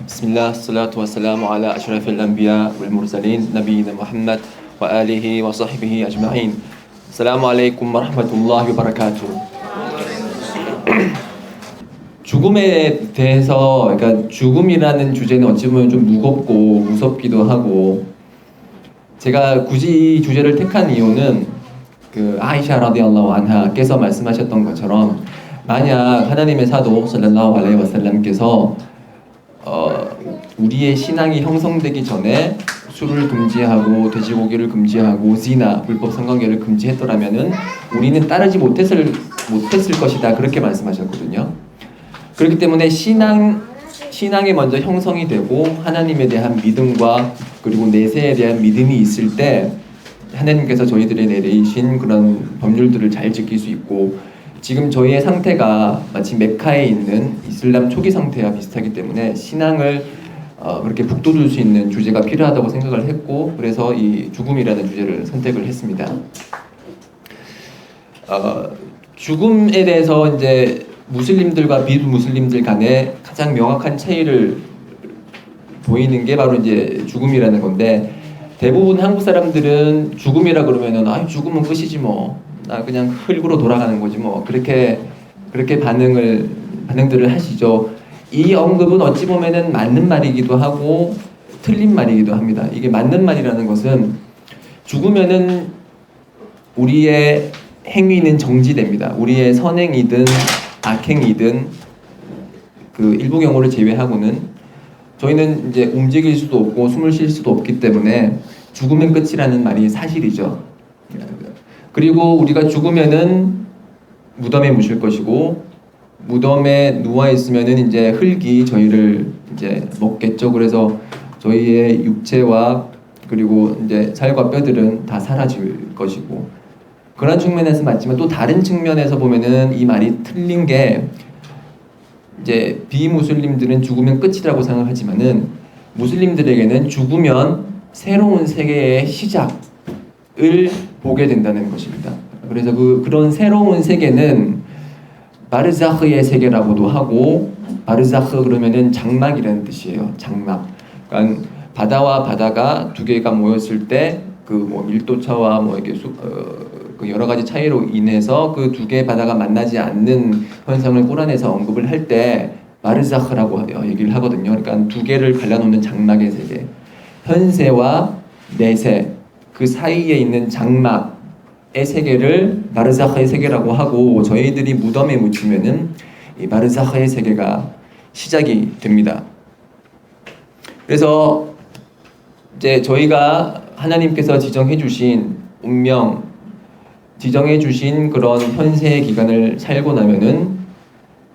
بسم الله الصلاة والسلام على أشرف الأنبياء والمرسلين نبينا محمد وآله وصحبه أجمعين. السلام عليكم ورحمة الله وبركاته. 죽음에 대해서, 그러니까 죽음이라는 주제는 어찌 보면 좀 무겁고 무섭기도 하고, 제가 굳이 이 주제를 택한 이유는 아이샤 라디알라후 안하께서 말씀하셨던 것처럼, 만약 하나님의 사도 살랄라후 알라이히 와살람께서 우리의 신앙이 형성되기 전에 술을 금지하고 돼지고기를 금지하고 지나 불법 성관계를 금지했더라면은 우리는 따르지 못했을 것이다, 그렇게 말씀하셨거든요. 그렇기 때문에 신앙이 먼저 형성이 되고 하나님에 대한 믿음과 그리고 내세에 대한 믿음이 있을 때 하나님께서 저희들에 내리신 그런 법률들을 잘 지킬 수 있고, 지금 저희의 상태가 마치 메카에 있는 이슬람 초기 상태와 비슷하기 때문에 신앙을 그렇게 북돋을 수 있는 주제가 필요하다고 생각을 했고, 그래서 이 죽음이라는 주제를 선택을 했습니다. 죽음에 대해서 이제 무슬림들과 비무슬림들 간에 가장 명확한 차이를 보이는 게 바로 이제 죽음이라는 건데, 대부분 한국 사람들은 죽음이라 그러면은 죽음은 끝이지 뭐, 나 그냥 흙으로 돌아가는 거지 뭐, 그렇게 반응들을 하시죠. 이 언급은 어찌 보면은 맞는 말이기도 하고 틀린 말이기도 합니다. 이게 맞는 말이라는 것은, 죽으면은 우리의 행위는 정지됩니다. 우리의 선행이든 악행이든 그 일부 경우를 제외하고는 저희는 이제 움직일 수도 없고 숨을 쉴 수도 없기 때문에 죽으면 끝이라는 말이 사실이죠. 그리고 우리가 죽으면은 무덤에 묻힐 것이고, 무덤에 누워 있으면은 이제 흙이 저희를 이제 먹겠죠. 그래서 저희의 육체와 그리고 이제 살과 뼈들은 다 사라질 것이고, 그런 측면에서 맞지만 또 다른 측면에서 보면은 이 말이 틀린 게, 이제 비무슬림들은 죽으면 끝이라고 생각하지만은 무슬림들에게는 죽으면 새로운 세계의 시작을 보게 된다는 것입니다. 그래서 그런 새로운 세계는 바르자흐의 세계라고도 하고, 바르자흐 그러면은 장막이라는 뜻이에요. 장막. 그러니까 바다와 바다가 두 개가 모였을 때 그 뭐 밀도차와 뭐 이렇게 그 여러 가지 차이로 인해서 그 두 개의 바다가 만나지 않는 현상을 꾸란에서 언급을 할 때 바르자흐라고 얘기를 하거든요. 그러니까 두 개를 갈라놓는 장막의 세계, 현세와 내세 그 사이에 있는 장막의 세계를 바르자흐의 세계라고 하고, 저희들이 무덤에 묻히면은 이 바르자흐의 세계가 시작이 됩니다. 그래서 이제 저희가 하나님께서 지정해 주신 운명, 지정해 주신 그런 현세의 기간을 살고 나면은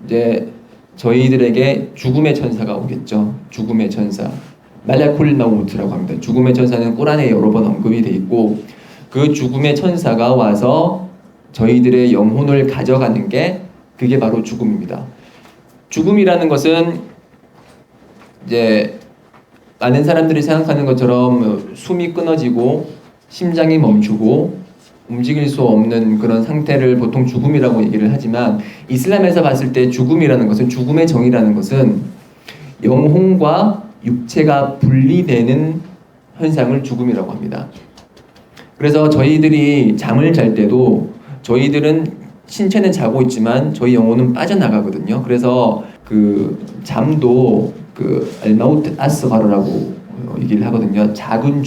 이제 저희들에게 죽음의 천사가 오겠죠. 죽음의 천사, 말라쿨 마우트라고 합니다. 죽음의 천사는 꾸란에 여러 번 언급이 돼 있고, 그 죽음의 천사가 와서 저희들의 영혼을 가져가는 게 그게 바로 죽음입니다. 죽음이라는 것은 이제 많은 사람들이 생각하는 것처럼 숨이 끊어지고 심장이 멈추고 움직일 수 없는 그런 상태를 보통 죽음이라고 얘기를 하지만, 이슬람에서 봤을 때 죽음이라는 것은, 죽음의 정의라는 것은 영혼과 육체가 분리되는 현상을 죽음이라고 합니다. 그래서 저희들이 잠을 잘 때도 저희들은 신체는 자고 있지만 저희 영혼은 빠져나가거든요. 그래서 그 잠도 알마우트 아스가르라고 얘기를 하거든요. 작은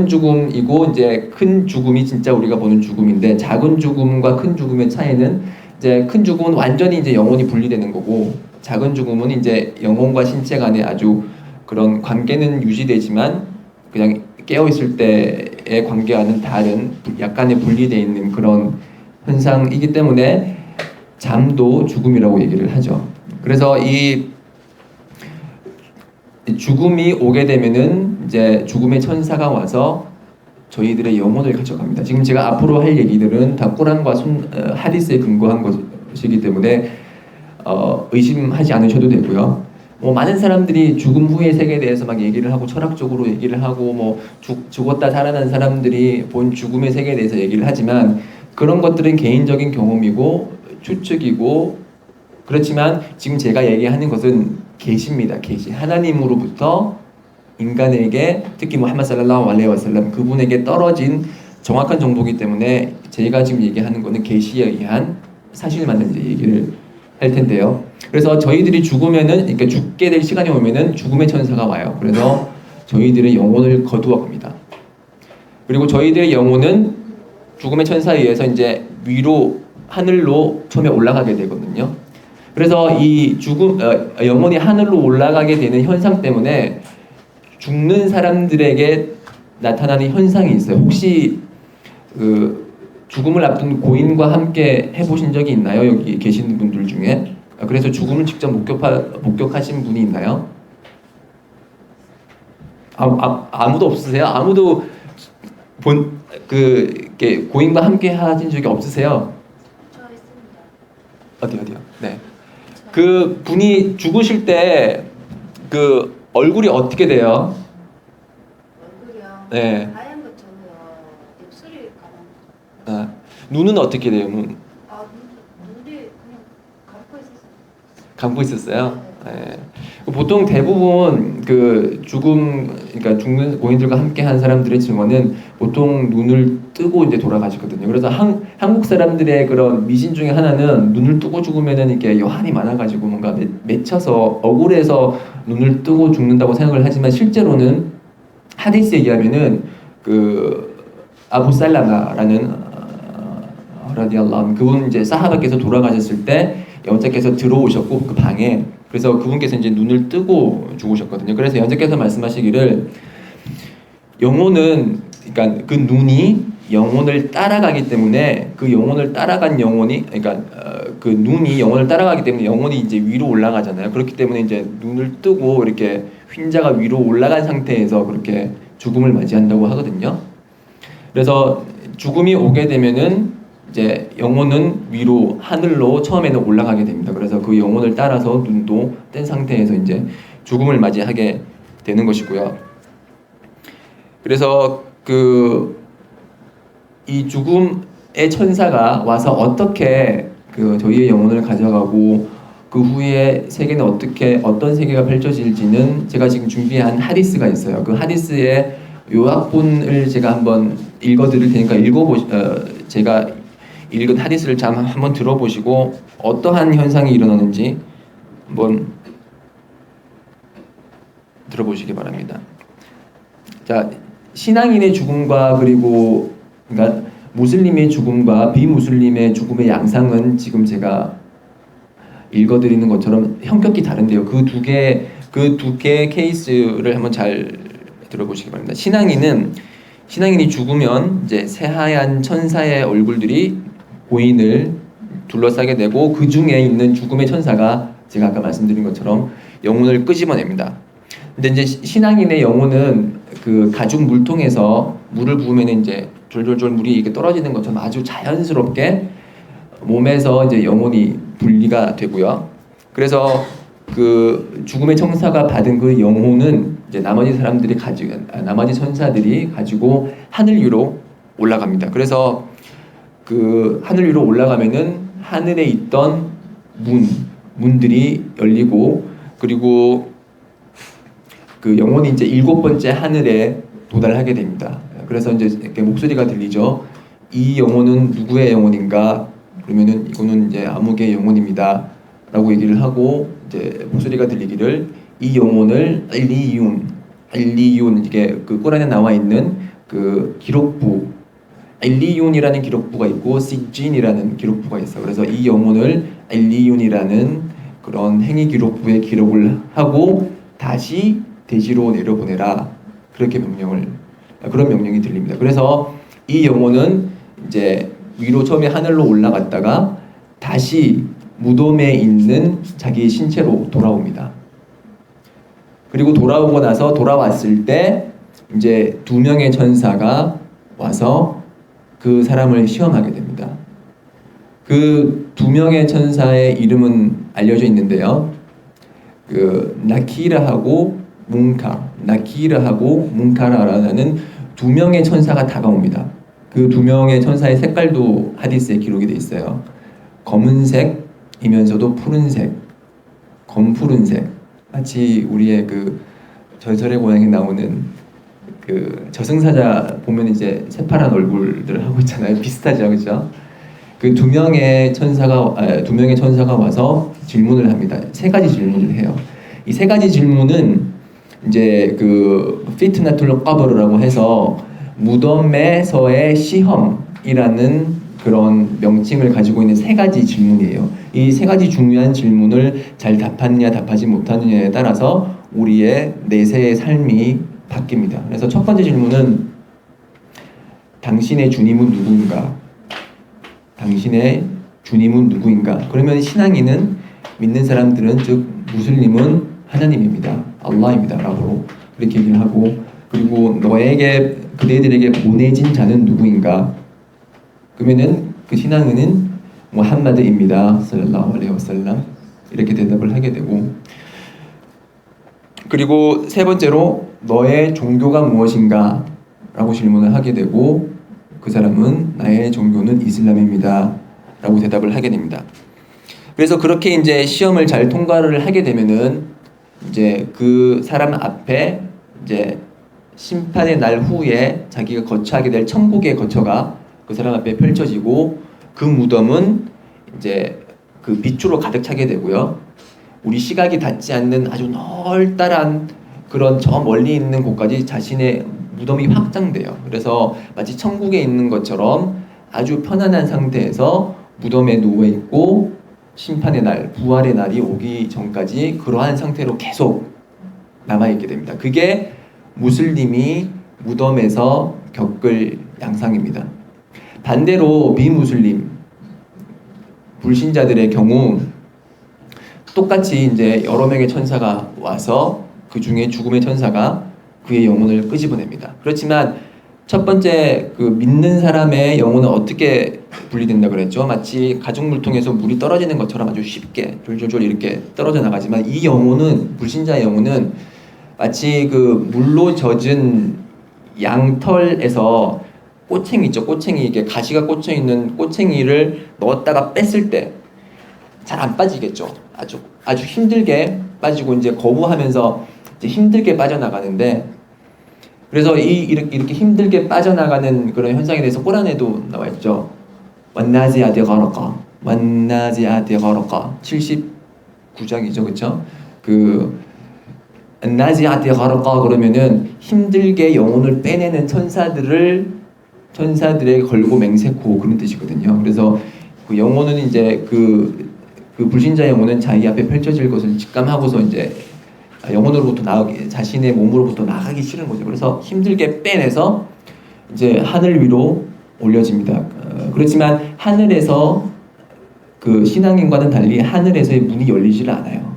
죽음이고, 이제 큰 죽음이 진짜 우리가 보는 죽음인데, 작은 죽음과 큰 죽음의 차이는, 이제 큰 죽음은 완전히 이제 영혼이 분리되는 거고, 작은 죽음은 이제 영혼과 신체 간에 아주 그런 관계는 유지되지만 그냥 깨어 있을 때의 관계와는 다른 약간의 분리되어 있는 그런 현상이기 때문에 잠도 죽음이라고 얘기를 하죠. 그래서 이 죽음이 오게 되면은 이제 죽음의 천사가 와서 저희들의 영혼을 가져갑니다. 지금 제가 앞으로 할 얘기들은 다 꾸란과 하디스에 근거한 것이기 때문에 의심하지 않으셔도 되고요. 뭐 많은 사람들이 죽음 후의 세계에 대해서 막 얘기를 하고 철학적으로 얘기를 하고, 뭐 죽었다 살아난 사람들이 본 죽음의 세계에 대해서 얘기를 하지만, 그런 것들은 개인적인 경험이고 추측이고, 그렇지만 지금 제가 얘기하는 것은 계시입니다. 계시. 하나님으로부터 인간에게 특히 무함마드 살랄라후 알레이히 와살람 그분에게 떨어진 정확한 정보이기 때문에 제가 지금 얘기하는 거는 계시에 의한 사실만 이제 얘기를 할 텐데요. 그래서 저희들이 죽으면은 그러니까 죽게 될 시간이 오면은 죽음의 천사가 와요. 그래서 저희들의 영혼을 거두어 갑니다. 그리고 저희들의 영혼은 죽음의 천사에 의해서 이제 위로 하늘로 처음에 올라가게 되거든요. 그래서 이 영혼이 하늘로 올라가게 되는 현상 때문에 죽는 사람들에게 나타나는 현상이 있어요. 혹시 그 죽음을 앞둔 고인과 함께 해보신 적이 있나요? 여기 계시는 분들 중에? 그래서 죽음을 직접 목격하신 분이 있나요? 아무도 없으세요? 아무도 이렇게 고인과 함께 하신 적이 없으세요? 저 있습니다. 어디요? 네. 그 분이 죽으실 때 그 얼굴이 어떻게 돼요? 얼굴이요? 네. 하얀 것처럼요. 입술이 까만. 눈은 어떻게 돼요? 눈이 눈이 그냥 감고 있었어요. 감고 있었어요? 네. 보통 대부분 그 그러니까 죽는 고인들과 함께 한 사람들의 증언은 보통 눈을 뜨고 이제 돌아가시거든요. 그래서 한국 사람들의 그런 미신 중에 하나는 눈을 뜨고 죽으면은 이렇게 여한이 많아가지고 뭔가 맺혀서 억울해서 눈을 뜨고 죽는다고 생각을 하지만 실제로는 하디스에 의하면은 그 아부 살라마라는 라디알라후 안후 그분 이제 사하바께서 돌아가셨을 때 연자께서 들어오셨고 그 방에 그래서 그분께서 이제 눈을 뜨고 죽으셨거든요. 그래서 연자께서 말씀하시기를 영혼은 그러니까 그 눈이 영혼을 따라가기 때문에 그 영혼을 따라간 영혼이 그러니까 그 눈이 영혼을 따라가기 때문에 영혼이 이제 위로 올라가잖아요. 그렇기 때문에 이제 눈을 뜨고 이렇게 휜자가 위로 올라간 상태에서 그렇게 죽음을 맞이한다고 하거든요. 그래서 죽음이 오게 되면은 이제 영혼은 위로 하늘로 처음에는 올라가게 됩니다. 그래서 그 영혼을 따라서 눈도 뗀 상태에서 이제 죽음을 맞이하게 되는 것이고요. 그래서 이 죽음의 천사가 와서 어떻게 저희의 영혼을 가져가고 그 후에 세계는 어떤 세계가 펼쳐질지는 제가 지금 준비한 하디스가 있어요. 그 하디스의 요약본을 제가 한번 읽어드릴 테니까 제가 읽은 하디스를 한번 들어보시고 어떠한 현상이 일어나는지 한번 들어보시기 바랍니다. 자, 신앙인의 죽음과 그러니까 무슬림의 죽음과 비무슬림의 죽음의 양상은 지금 제가 읽어드리는 것처럼 현격히 다른데요. 그 두 개의 케이스를 한번 잘 들어보시기 바랍니다. 신앙인이 죽으면 이제 새하얀 천사의 얼굴들이 고인을 둘러싸게 되고 그 중에 있는 죽음의 천사가 제가 아까 말씀드린 것처럼 영혼을 끄집어냅니다. 근데 이제 신앙인의 영혼은 그 가죽 물통에서 물을 부으면 이제 졸졸졸 물이 이렇게 떨어지는 것처럼 아주 자연스럽게 몸에서 이제 영혼이 분리가 되고요. 그래서 그 죽음의 천사가 받은 그 영혼은 이제 나머지 천사들이 가지고 하늘 위로 올라갑니다. 그래서 그 하늘 위로 올라가면은 하늘에 있던 문들이 열리고 그리고 그 영혼이 이제 7번째 하늘에 도달하게 됩니다. 그래서 이제 이렇게 목소리가 들리죠. 이 영혼은 누구의 영혼인가? 그러면은 이거는 이제 아무개의 영혼입니다. 라고 얘기를 하고 이제 목소리가 들리기를 이 영혼을 알리윤 이게 그 꾸란에 나와 있는 그 기록부 알리윤이라는 기록부가 있고 시진이라는 기록부가 있어. 그래서 이 영혼을 알리윤이라는 그런 행위 기록부에 기록을 하고 다시 대지로 내려보내라. 그런 명령이 들립니다. 그래서 이 영혼은 이제 위로 처음에 하늘로 올라갔다가 다시 무덤에 있는 자기의 신체로 돌아옵니다. 그리고 돌아오고 나서 돌아왔을 때 이제 2명의 천사가 와서 그 사람을 시험하게 됩니다. 그 2명의 천사의 이름은 알려져 있는데요. 그 나키르하고 뭉카라라는 2명의 천사가 다가옵니다. 그 2명의 천사의 색깔도 하디스에 기록이 되어 있어요. 검은색이면서도 푸른색, 검푸른색 마치 우리의 그 절절의 고향에 나오는 그 저승사자 보면 이제 새파란 얼굴들 하고 있잖아요. 비슷하죠, 그렇죠? 그 두 명의 천사가 와서 질문을 합니다. 세 가지 질문을 해요. 이 세 가지 질문은 이제 그 피트나툴 까버르라고 해서 무덤에서의 시험이라는 그런 명칭을 가지고 있는 세 가지 질문이에요. 이 세 가지 중요한 질문을 잘 답하느냐 답하지 못하느냐에 따라서 우리의 내세의 삶이 바뀝니다. 그래서 첫 번째 질문은 당신의 주님은 누구인가? 당신의 주님은 누구인가? 그러면 신앙인은 믿는 사람들은 즉 무슬림은 하나님입니다. 알라입니다. 라고 그렇게 얘기를 하고 그리고 너에게 그대들에게 보내진 자는 누구인가? 그러면은 그 신앙인은 무함마드입니다. 살랄라후 알aihi wasallam 이렇게 대답을 하게 되고 그리고 세 번째로 너의 종교가 무엇인가? 라고 질문을 하게 되고 그 사람은 나의 종교는 이슬람입니다. 라고 대답을 하게 됩니다. 그래서 그렇게 이제 시험을 잘 통과를 하게 되면은 이제 그 사람 앞에 이제 심판의 날 후에 자기가 거처하게 될 천국의 거처가 그 사람 앞에 펼쳐지고 그 무덤은 이제 그 빛으로 가득 차게 되고요. 우리 시각이 닿지 않는 아주 널따란 그런 저 멀리 있는 곳까지 자신의 무덤이 확장돼요. 그래서 마치 천국에 있는 것처럼 아주 편안한 상태에서 무덤에 누워 있고 심판의 날, 부활의 날이 오기 전까지 그러한 상태로 계속 남아 있게 됩니다. 그게 무슬림이 무덤에서 겪을 양상입니다. 반대로 비무슬림 불신자들의 경우 똑같이 이제 여러 명의 천사가 와서 그 중에 죽음의 천사가 그의 영혼을 끄집어냅니다. 그렇지만 첫 번째 그 믿는 사람의 영혼은 어떻게 분리된다 그랬죠? 마치 가죽 물통에서 물이 떨어지는 것처럼 아주 쉽게 졸졸졸 이렇게 떨어져 나가지만 이 영혼은 불신자의 영혼은 마치 그 물로 젖은 양털에서 꼬챙이 있죠. 꼬챙이 이게 가시가 꽂혀 있는 꼬챙이를 넣었다가 뺐을 때 잘 안 빠지겠죠. 아주 힘들게 빠지고 이제 거부하면서 이제 힘들게 빠져나가는데 그래서 이렇게 힘들게 빠져나가는 그런 현상에 대해서 꾸란에도 나와 있죠. 완나지아티 가라까, 완나지아티 가라까 79장이죠, 그렇죠? 그 나지아티 가라까 그러면은 힘들게 영혼을 빼내는 천사들에게 걸고 맹세코 그런 뜻이거든요. 그래서 그 영혼은 이제 그 불신자 영혼은 자기 앞에 펼쳐질 것을 직감하고서 이제 영혼으로부터 자신의 몸으로부터 나가기 싫은 거죠. 그래서 힘들게 빼내서 이제 하늘 위로 올려집니다. 그렇지만 하늘에서 그 신앙인과는 달리 하늘에서의 문이 열리지를 않아요.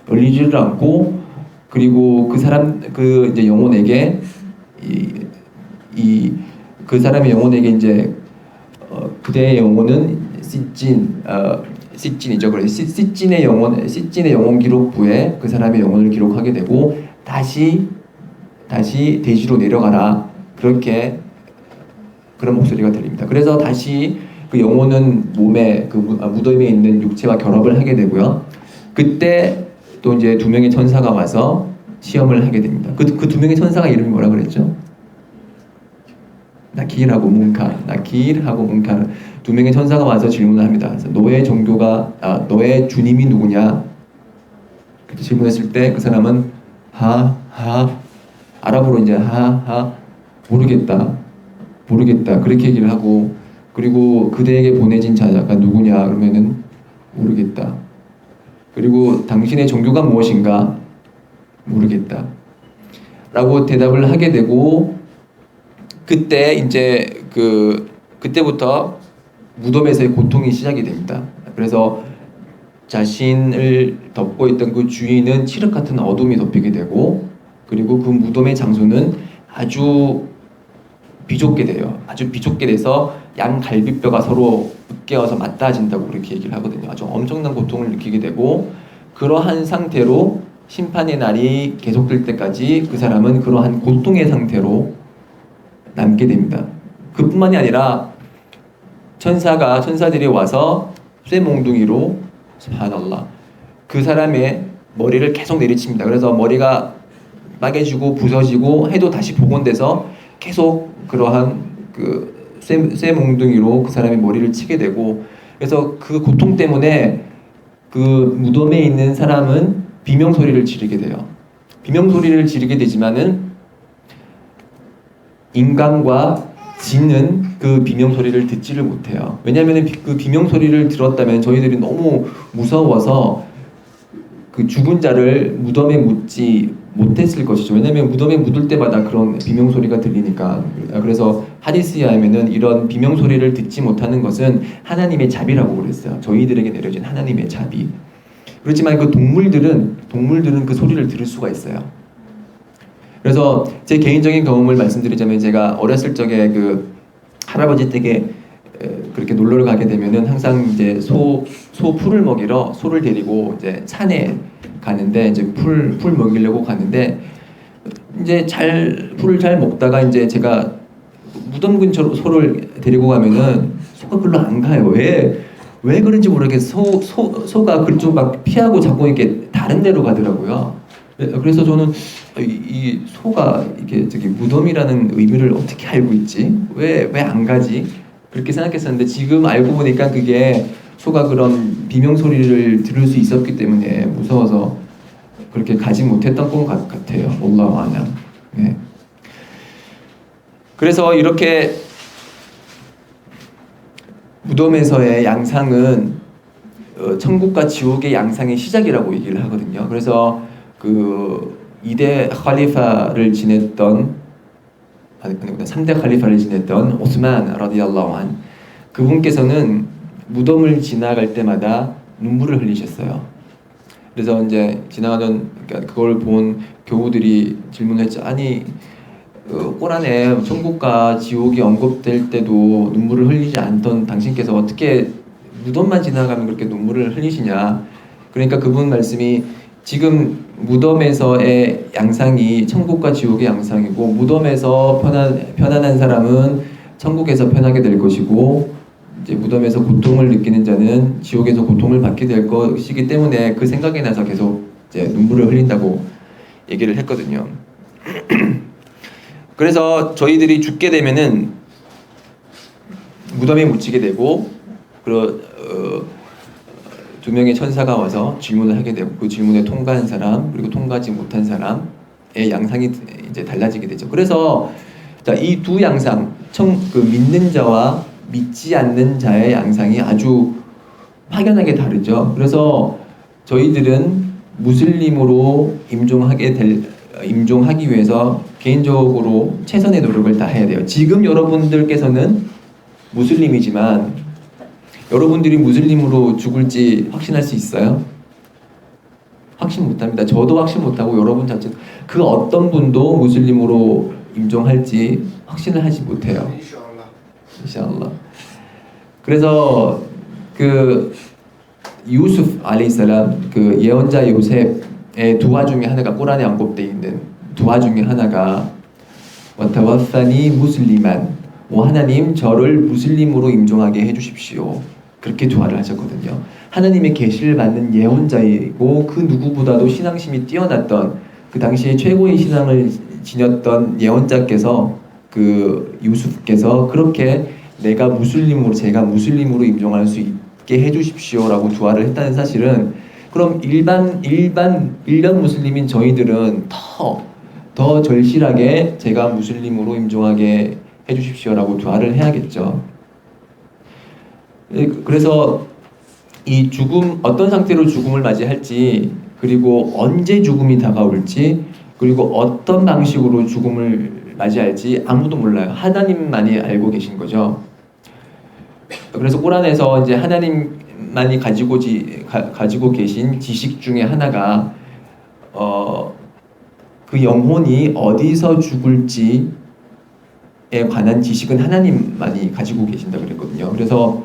열리지를 않고 그리고 그 사람 그 이제 영혼에게 그 사람의 영혼에게 이제 그대의 영혼은 시찐이죠. 그래서 시찐의 영혼 기록부에 그 사람의 영혼을 기록하게 되고 다시 대지로 내려가라 그렇게 그런 목소리가 들립니다. 그래서 다시 그 영혼은 몸에 그 무덤에 있는 육체와 결합을 하게 되고요. 그때 또 이제 두 명의 천사가 와서 시험을 하게 됩니다. 그 두 명의 천사가 이름이 뭐라 그랬죠? 나키르하고 문카르 두 명의 천사가 와서 질문을 합니다. 그래서 너의 주님이 누구냐? 그렇게 질문했을 때 그 사람은 아랍어로 이제 모르겠다 그렇게 얘기를 하고 그리고 그대에게 보내진 자가 누구냐 그러면은 모르겠다. 그리고 당신의 종교가 무엇인가? 모르겠다. 라고 대답을 하게 되고 그때 이제 그때부터 무덤에서의 고통이 시작이 됩니다. 그래서 자신을 덮고 있던 그 주위는 칠흑 같은 어둠이 덮이게 되고 그리고 그 무덤의 장소는 아주 비좁게 돼요. 아주 비좁게 돼서 양 갈비뼈가 서로 으깨어서 맞닿아진다고 그렇게 얘기를 하거든요. 아주 엄청난 고통을 느끼게 되고 그러한 상태로 심판의 날이 계속될 때까지 그 사람은 그러한 고통의 상태로 남게 됩니다. 그뿐만이 아니라 천사들이 와서 쇠몽둥이로 스subhanallah 그 사람의 머리를 계속 내리칩니다. 그래서 머리가 빠개지고 부서지고 해도 다시 복원돼서 계속 그러한 그 쇠몽둥이로 그 사람이 머리를 치게 되고, 그래서 그 고통 때문에 그 무덤에 있는 사람은 비명 소리를 지르게 돼요. 비명 소리를 지르게 되지만은 인간과 진은 그 비명 소리를 듣지를 못해요. 왜냐하면 그 비명 소리를 들었다면 저희들이 너무 무서워서 그 죽은 자를 무덤에 묻지 못했을 것이죠. 왜냐하면 무덤에 묻을 때마다 그런 비명 소리가 들리니까. 그래서 하디스에 하면은 이런 비명 소리를 듣지 못하는 것은 하나님의 자비라고 그랬어요. 저희들에게 내려진 하나님의 자비. 그렇지만 그 동물들은 그 소리를 들을 수가 있어요. 그래서 제 개인적인 경험을 말씀드리자면, 제가 어렸을 적에 그 할아버지 댁에 그렇게 놀러를 가게 되면은 항상 이제 소 풀을 먹이러 소를 데리고 이제 산에 가는데, 이제 풀 먹이려고 가는데, 이제 풀을 잘 먹다가 이제 제가 무덤 근처로 소를 데리고 가면은 소가 별로 안 가요. 왜 그런지 모르겠어. 소가 그쪽 막 피하고 자꾸 이렇게 다른 데로 가더라고요. 그래서 저는 이 소가 이게 저기 무덤이라는 의미를 어떻게 알고 있지? 왜 안 가지? 그렇게 생각했었는데, 지금 알고 보니까 그게 소가 그런 비명 소리를 들을 수 있었기 때문에 무서워서 그렇게 가지 못했던 것 같아요. 올라우 아나. 네. 그래서 이렇게 무덤에서의 양상은 천국과 지옥의 양상의 시작이라고 얘기를 하거든요. 그래서 그 2대 칼리파를 지냈던 3대 칼리파를 지냈던 오스만 라디알라후 안, 그분께서는 무덤을 지나갈 때마다 눈물을 흘리셨어요. 그래서 이제 지나가던, 그러니까 그걸 본 교우들이 질문했죠. 아니 꼬란에 천국과 지옥이 언급될 때도 눈물을 흘리지 않던 당신께서 어떻게 무덤만 지나가면 그렇게 눈물을 흘리시냐. 그러니까 그분 말씀이, 지금 무덤에서의 양상이 천국과 지옥의 양상이고, 무덤에서 편안한 사람은 천국에서 편하게 될 것이고, 이제 무덤에서 고통을 느끼는 자는 지옥에서 고통을 받게 될 것이기 때문에 그 생각이 나서 계속 이제 눈물을 흘린다고 얘기를 했거든요. 그래서 저희들이 죽게 되면은 무덤에 묻히게 되고, 두 명의 천사가 와서 질문을 하게 되고, 그 질문에 통과한 사람 그리고 통과하지 못한 사람의 양상이 이제 달라지게 되죠. 그래서 이 두 양상, 그 믿는 자와 믿지 않는 자의 양상이 아주 확연하게 다르죠. 그래서 저희들은 무슬림으로 임종하기 위해서 개인적으로 최선의 노력을 다해야 돼요. 지금 여러분들께서는 무슬림이지만 여러분들이 무슬림으로 죽을지 확신할 수 있어요? 확신 못합니다. 저도 확신 못하고 여러분 자체 그 어떤 분도 무슬림으로 임종할지 확신을 하지 못해요. 인샤알라. 그래서 그 유수프 알레이살람, 그 예언자 요셉의 두아 중에 하나가, 꾸란에 언급되어 있는 두아 중에 하나가 와타와사니 무슬리만, 하나님 저를 무슬림으로 임종하게 해주십시오. 그렇게 두아를 하셨거든요. 하나님의 계시를 받는 예언자이고 그 누구보다도 신앙심이 뛰어났던, 그 당시에 최고의 신앙을 지녔던 예언자께서, 그 유수프께서 그렇게 제가 무슬림으로 임종할 수 있게 해주십시오라고 두아를 했다는 사실은, 그럼 일반 무슬림인 저희들은 더 절실하게 제가 무슬림으로 임종하게 해주십시오라고 두아를 해야겠죠. 그래서 이 어떤 상태로 죽음을 맞이할지, 그리고 언제 죽음이 다가올지, 그리고 어떤 방식으로 죽음을 맞이할지 아무도 몰라요. 하나님만이 알고 계신 거죠. 그래서 꾸란에서 이제 하나님만이 가지고 계신 지식 중에 하나가 그 영혼이 어디서 죽을지에 관한 지식은 하나님만이 가지고 계신다 그랬거든요. 그래서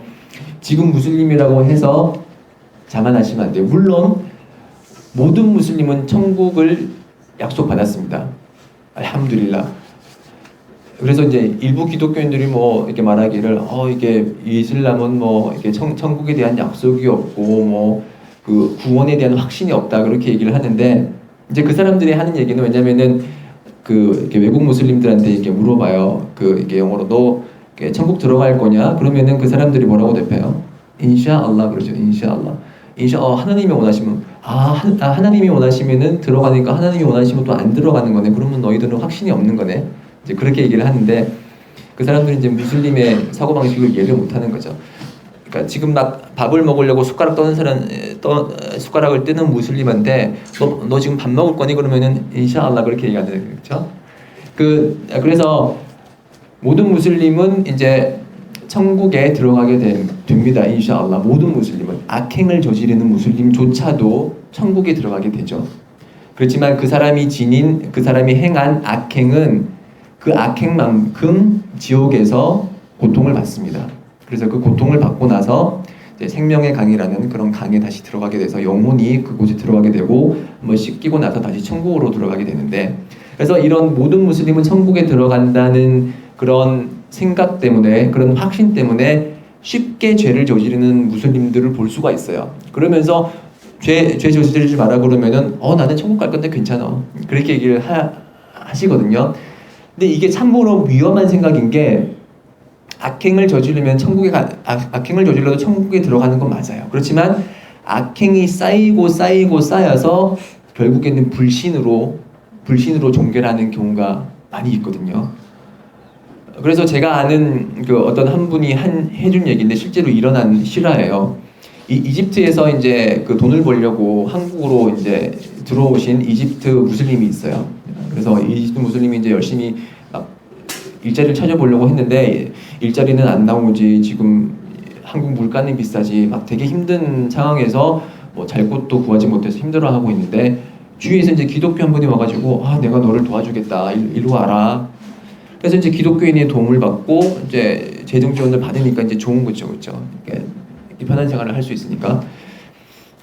지금 무슬림이라고 해서 자만하시면 안 돼요. 물론 모든 무슬림은 천국을 약속받았습니다. 알함두릴라. 그래서 이제 일부 기독교인들이 뭐 이렇게 말하기를 이게 이슬람은 뭐 이렇게 천국에 대한 약속이 없고 뭐 그 구원에 대한 확신이 없다 그렇게 얘기를 하는데 이제 그 사람들이 하는 얘기는 왜냐면은 그 이렇게 외국 무슬림들한테 이렇게 물어봐요. 그 이게 영어로 너 이렇게 천국 들어갈 거냐? 그러면은 그 사람들이 뭐라고 대표해요? 인샤알라 그러죠. 인샤알라. 하나님이 원하시면 하나님이 원하시면은 들어가니까 하나님이 원하시면 또 안 들어가는 거네. 그러면 너희들은 확신이 없는 거네. 이제 그렇게 얘기를 하는데 그 사람들은 이제 무슬림의 사고 방식을 이해를 못 하는 거죠. 그러니까 지금 막 밥을 먹으려고 숟가락을 뜨는 무슬림한테 너 지금 밥 먹을 거니 그러면은 인샤알라 그렇게 얘기하는 거죠. 그래서 모든 무슬림은 이제 천국에 들어가게 됩니다. 인샤알라. 모든 무슬림은 악행을 저지르는 무슬림조차도 천국에 들어가게 되죠. 그렇지만 그 사람이 행한 악행은 그 악행만큼 지옥에서 고통을 받습니다. 그래서 그 고통을 받고 나서 이제 생명의 강이라는 그런 강에 다시 들어가게 돼서 영혼이 그곳에 들어가게 되고 한번 씻기고 나서 다시 천국으로 들어가게 되는데 그래서 이런 모든 무슬림은 천국에 들어간다는 그런 생각 때문에 그런 확신 때문에 쉽게 죄를 저지르는 무슬림들을 볼 수가 있어요. 그러면서 죄 저지르지 마라 그러면은 나는 천국 갈 건데 괜찮아 그렇게 얘기를 하시거든요. 근데 이게 참으로 위험한 생각인 게 악행을 저지르면 악행을 저질러도 천국에 들어가는 건 맞아요. 그렇지만 악행이 쌓여서 결국에는 불신으로 종결하는 경우가 많이 있거든요. 그래서 제가 아는 그 어떤 한 분이 해준 얘기인데 실제로 일어난 실화예요. 이집트에서 이제 그 돈을 벌려고 한국으로 이제 들어오신 이집트 무슬림이 있어요. 그래서 이집트 무슬림이 이제 열심히 막 일자리를 찾아보려고 했는데 일자리는 안 나오지 지금 한국 물가는 비싸지 막 되게 힘든 상황에서 뭐 잘 곳도 구하지 못해서 힘들어하고 있는데 주위에서 이제 기독교 한 분이 와가지고 내가 너를 도와주겠다 일로 와라. 그래서 이제 기독교인의 도움을 받고 이제 재정 지원을 받으니까 이제 좋은 거죠, 그렇죠? 그러니까 편한 생활을 할 수 있으니까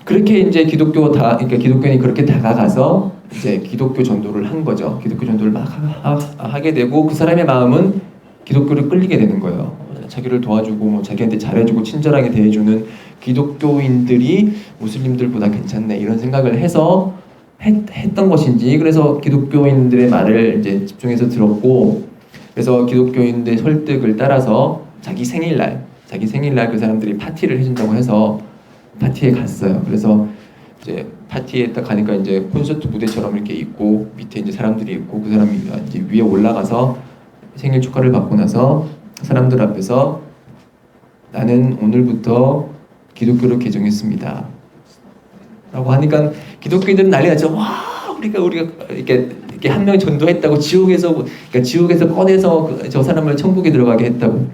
그렇게 이제 그러니까 기독교인이 그렇게 다가가서 이제 기독교 전도를 한 거죠. 기독교 전도를 막 하게 되고 그 사람의 마음은 기독교를 끌리게 되는 거예요. 자기를 도와주고 뭐 자기한테 잘해주고 친절하게 대해주는 기독교인들이 무슬림들보다 괜찮네 이런 생각을 해서 했던 것인지 그래서 기독교인들의 말을 이제 집중해서 들었고 그래서 기독교인들의 설득을 따라서 자기 생일날 그 사람들이 파티를 해준다고 해서 파티에 갔어요. 그래서 이제 파티에 딱 가니까 이제 콘서트 무대처럼 이렇게 있고 밑에 이제 사람들이 있고 그 사람이 이제 위에 올라가서 생일 축하를 받고 나서 사람들 앞에서 나는 오늘부터 기독교를 개종했습니다. 라고 하니까 기독교인들은 난리 났죠. 와 우리가 이렇게 한 명 전도했다고 지옥에서 꺼내서 저 사람을 천국에 들어가게 했다고.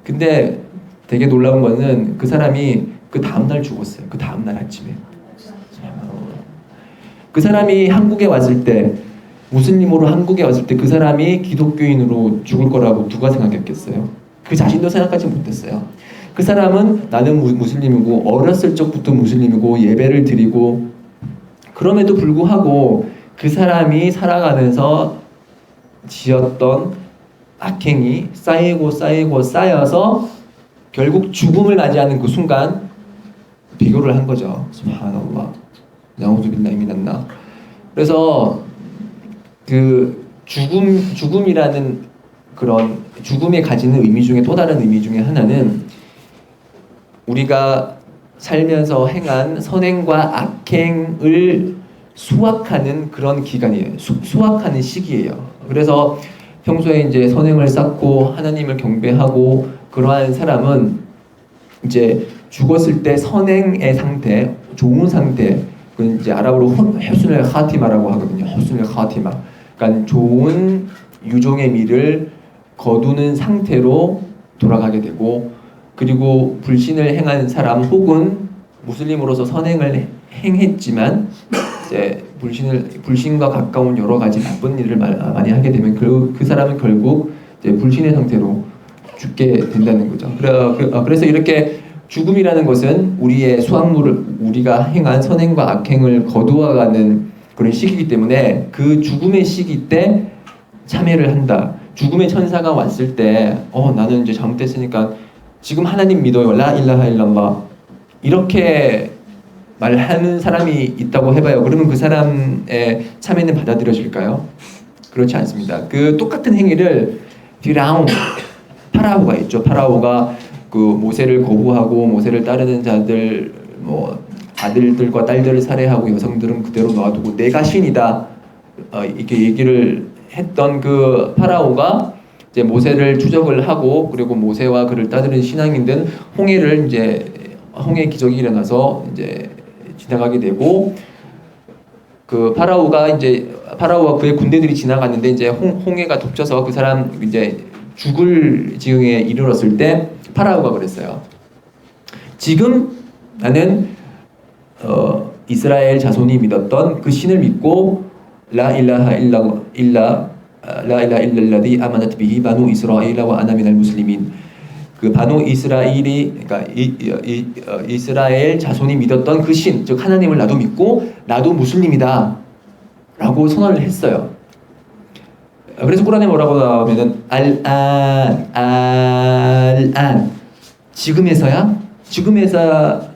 근데 되게 놀라운 거는 그 사람이 그 다음날 죽었어요. 그 다음날 아침에. 그 사람이 한국에 왔을 때 무슬림으로 한국에 왔을 때 그 사람이 기독교인으로 죽을 거라고 누가 생각했겠어요? 그 자신도 생각하지 못했어요. 그 사람은 나는 무슬림이고 어렸을 적부터 무슬림이고 예배를 드리고 그럼에도 불구하고 그 사람이 살아가면서 지었던 악행이 쌓여서 결국 죽음을 맞이하는 그 순간 비교를 한 거죠. subhanallah. 나우zu 비lla히 미난나. 그래서 그 죽음이라는 그런 죽음에 가지는 의미 중에 또 다른 의미 중에 하나는 우리가 살면서 행한 선행과 악행을 수확하는 그런 기간이에요. 수확하는 시기예요. 그래서 평소에 이제 선행을 쌓고 하나님을 경배하고 그러한 사람은 이제 죽었을 때 선행의 상태, 좋은 상태, 그 이제 아랍어로 허순을 카티마라고 하거든요. 허순을 카티마. 그러니까 좋은 유종의 미를 거두는 상태로 돌아가게 되고 그리고 불신을 행한 사람 혹은 무슬림으로서 선행을 행했지만 이제 불신과 가까운 여러 가지 나쁜 일을 많이 하게 되면 그 사람은 결국 이제 불신의 상태로 죽게 된다는 거죠. 그래서 이렇게 죽음이라는 것은 우리의 우리가 행한 선행과 악행을 거두어가는 그런 시기이기 때문에 그 죽음의 시기 때 참회를 한다. 죽음의 천사가 왔을 때 나는 이제 잘못했으니까 지금 하나님 믿어요. 라 일라하 일랄라. 이렇게 말하는 사람이 있다고 해봐요. 그러면 그 사람의 참회는 받아들여질까요? 그렇지 않습니다. 그 똑같은 행위를 피라운 파라오가 있죠. 파라오가 그 모세를 거부하고 모세를 따르는 자들 뭐 아들들과 딸들을 살해하고 여성들은 그대로 놔두고 내가 신이다 이렇게 얘기를 했던 그 파라오가 이제 모세를 추적을 하고 그리고 모세와 그를 따르는 신앙인들은 홍해를 이제 홍해 기적이 일어나서 이제 지나가게 되고 그 파라오와 그의 군대들이 지나갔는데 이제 홍해가 덮쳐서 그 사람 이제 죽을 지경에 이르렀을 때 파라오가 그랬어요. 지금 나는 이스라엘 자손이 믿었던 그 신을 믿고 라 일라하 일랄라디 아마나트 비히 바누 이스라엘라고 아나 미날 무슬리민 그 바누 이스라엘이 그러니까 이스라엘 자손이 믿었던 그 신, 즉 하나님을 나도 믿고 나도 무슬림이다 라고 선언을 했어요. 그래서 꾸란에 뭐라고 나오면은 알안 지금에서야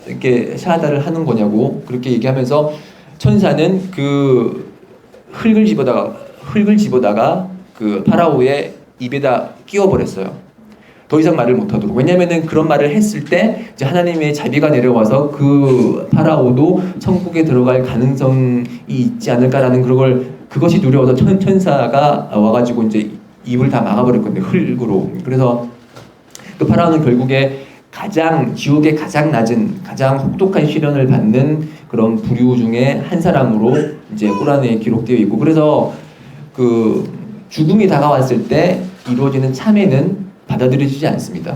이렇게 샤하다를 하는 거냐고 그렇게 얘기하면서 천사는 그 흙을 집어다가 그 파라오의 입에다 끼워버렸어요. 더 이상 말을 못하도록. 왜냐하면은 그런 말을 했을 때 이제 하나님의 자비가 내려와서 그 파라오도 천국에 들어갈 가능성이 있지 않을까라는 그것이 두려워서 천사가 와가지고 이제 입을 다 막아버릴 건데 흙으로. 그래서 그 파라오는 결국에 지옥의 가장 낮은 가장 혹독한 시련을 받는 그런 부류 중에 한 사람으로 이제 꾸란에 기록되어 있고 그래서 그 죽음이 다가왔을 때 이루어지는 참회는 받아들여지지 않습니다.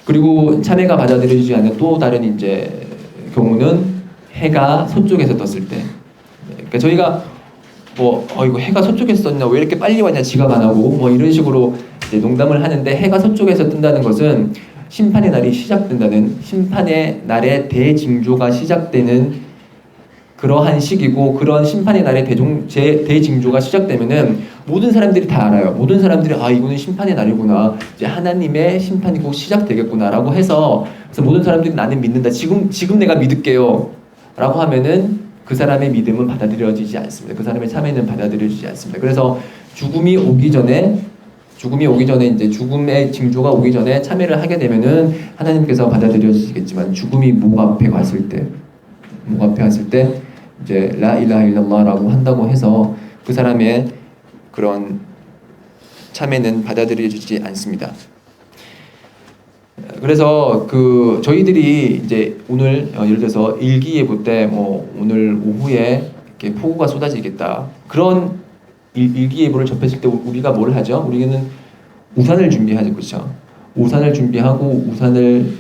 그리고 참회가 받아들여지지 않는 또 다른 이제 경우는 해가 서쪽에서 떴을 때. 그러니까 저희가 이거 해가 서쪽에서 떴냐 왜 이렇게 빨리 왔냐 지각 안 하고 뭐 이런 식으로 이제 농담을 하는데 해가 서쪽에서 뜬다는 것은 심판의 날이 시작된다는 심판의 날의 대징조가 시작되는 그러한 시기고 그런 심판의 날의 대징조가 시작되면은 모든 사람들이 다 알아요. 모든 사람들이 이거는 심판의 날이구나. 이제 하나님의 심판이 곧 시작되겠구나라고 해서 그래서 모든 사람들이 나는 믿는다. 지금 내가 믿을게요. 라고 하면은 그 사람의 믿음은 받아들여지지 않습니다. 그 사람의 참회는 받아들여지지 않습니다. 그래서 죽음이 오기 전에 이제 죽음의 징조가 오기 전에 참회를 하게 되면은 하나님께서 받아들여지겠지만 죽음이 목 앞에 왔을 때 이제 라 일라하 일랄라라고 한다고 해서 그 사람의 그런 참회는 받아들여지지 않습니다. 그래서 그 저희들이 이제 오늘 예를 들어서 일기예보 때 오늘 오후에 이렇게 폭우가 쏟아지겠다 그런 일기예보를 접했을 때 우리가 뭘 하죠? 우리는 우산을 준비하죠, 그렇죠? 우산을 준비하고 우산을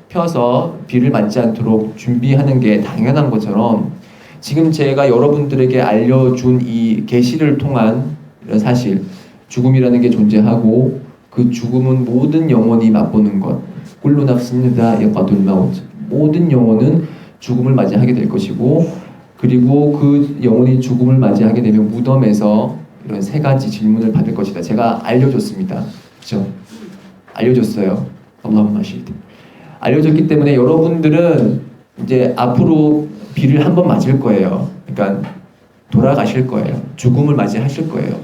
펴서 비를 맞지 않도록 준비하는 게 당연한 것처럼 지금 제가 여러분들에게 알려준 이 계시를 통한 이런 사실, 죽음이라는 게 존재하고 그 죽음은 모든 영혼이 맛보는 것. 꿀루 납스니다 여과둘 마우트. 모든 영혼은 죽음을 맞이하게 될 것이고 그리고 그 영혼이 죽음을 맞이하게 되면 무덤에서 이런 세 가지 질문을 받을 것이다. 제가 알려줬습니다. 그렇죠? 알려줬어요. allahumma shahid. 알려줬기 때문에 여러분들은 이제 앞으로 비를 한 번 맞을 거예요. 그러니까 돌아가실 거예요. 죽음을 맞이하실 거예요.